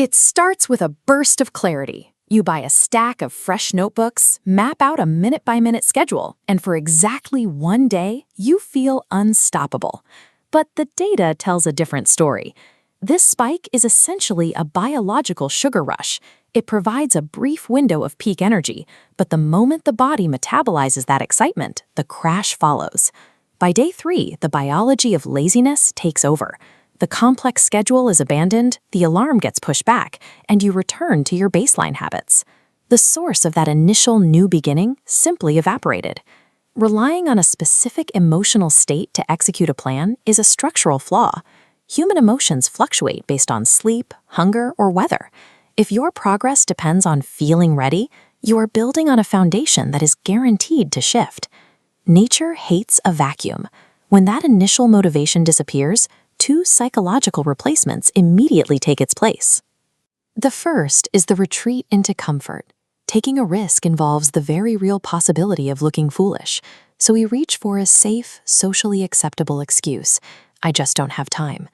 It starts with a burst of clarity. You buy a stack of fresh notebooks, map out a minute-by-minute schedule, and for exactly one day, you feel unstoppable. But the data tells a different story. This spike is essentially a biological sugar rush. It provides a brief window of peak energy, but the moment the body metabolizes that excitement, the crash follows. By day 3, the biology of laziness takes over. The complex schedule is abandoned, the alarm gets pushed back, and you return to your baseline habits. The source of that initial new beginning simply evaporated. Relying on a specific emotional state to execute a plan is a structural flaw. Human emotions fluctuate based on sleep, hunger, or weather. If your progress depends on feeling ready, you are building on a foundation that is guaranteed to shift. Nature hates a vacuum. When that initial motivation disappears, 2 psychological replacements immediately take its place. The first is the retreat into comfort. Taking a risk involves the very real possibility of looking foolish, so we reach for a safe, socially acceptable excuse. I just don't have time.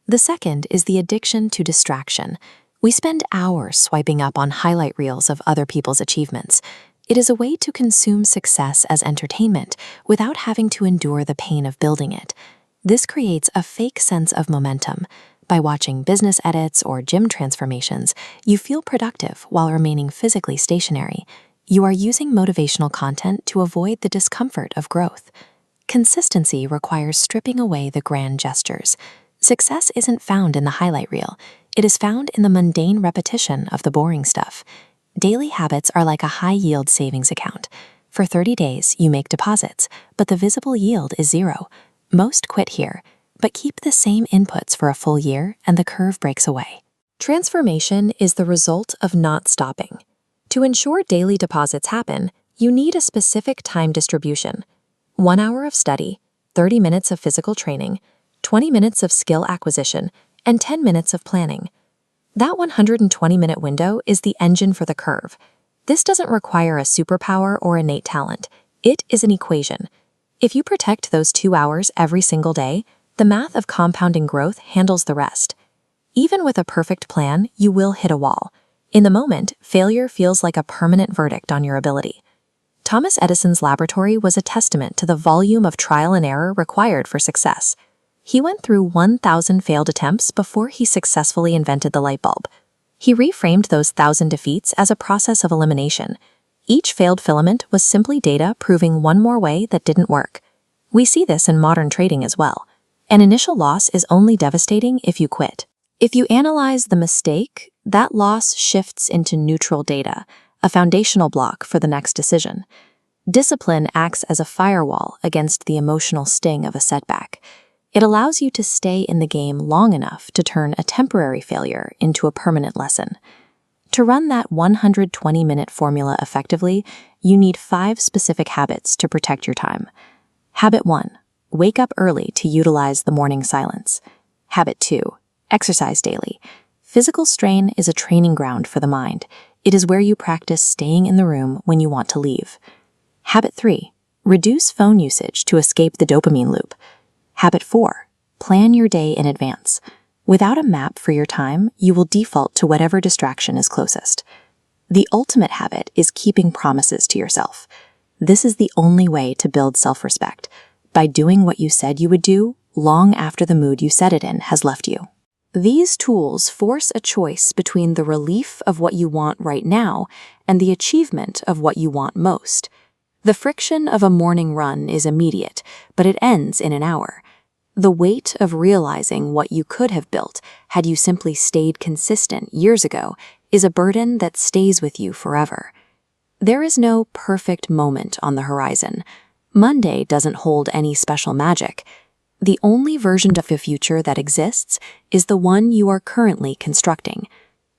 The second is the addiction to distraction. We spend hours swiping up on highlight reels of other people's achievements. It is a way to consume success as entertainment without having to endure the pain of building it. This creates a fake sense of momentum. By watching business edits or gym transformations, you feel productive while remaining physically stationary. You are using motivational content to avoid the discomfort of growth. Consistency requires stripping away the grand gestures. Success isn't found in the highlight reel. It is found in the mundane repetition of the boring stuff. Daily habits are like a high-yield savings account. For 30 days, you make deposits, but the visible yield is 0. Most quit here, but keep the same inputs for a full year and the curve breaks away. Transformation is the result of not stopping. To ensure daily deposits happen, you need a specific time distribution. 1 hour of study, 30 minutes of physical training, 20 minutes of skill acquisition, and 10 minutes of planning. That 120-minute window is the engine for the curve. This doesn't require a superpower or innate talent. It is an equation. If you protect those 2 hours every single day, the math of compounding growth handles the rest. Even with a perfect plan, you will hit a wall. In the moment, failure feels like a permanent verdict on your ability. Thomas Edison's laboratory was a testament to the volume of trial and error required for success. He went through 1,000 failed attempts before he successfully invented the light bulb. He reframed those 1,000 defeats as a process of elimination. Each failed filament was simply data proving one more way that didn't work. We see this in modern trading as well. An initial loss is only devastating if you quit. If you analyze the mistake, that loss shifts into neutral data, a foundational block for the next decision. Discipline acts as a firewall against the emotional sting of a setback. It allows you to stay in the game long enough to turn a temporary failure into a permanent lesson. To run that 120-minute formula effectively, you need 5 specific habits to protect your time. Habit 1. Wake up early to utilize the morning silence. Habit 2. Exercise daily. Physical strain is a training ground for the mind. It is where you practice staying in the room when you want to leave. Habit 3. Reduce phone usage to escape the dopamine loop. Habit 4. Plan your day in advance. Without a map for your time, you will default to whatever distraction is closest. The ultimate habit is keeping promises to yourself. This is the only way to build self-respect, by doing what you said you would do long after the mood you set it in has left you. These tools force a choice between the relief of what you want right now and the achievement of what you want most. The friction of a morning run is immediate, but it ends in an hour. The weight of realizing what you could have built had you simply stayed consistent years ago is a burden that stays with you forever. There is no perfect moment on the horizon. Monday doesn't hold any special magic. The only version of the future that exists is the one you are currently constructing.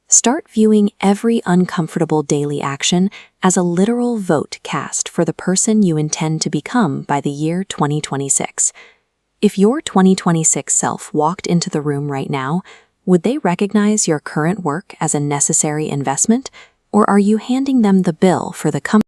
Start viewing every uncomfortable daily action as a literal vote cast for the person you intend to become by the year 2026. If your 2026 self walked into the room right now, would they recognize your current work as a necessary investment, or are you handing them the bill for the company?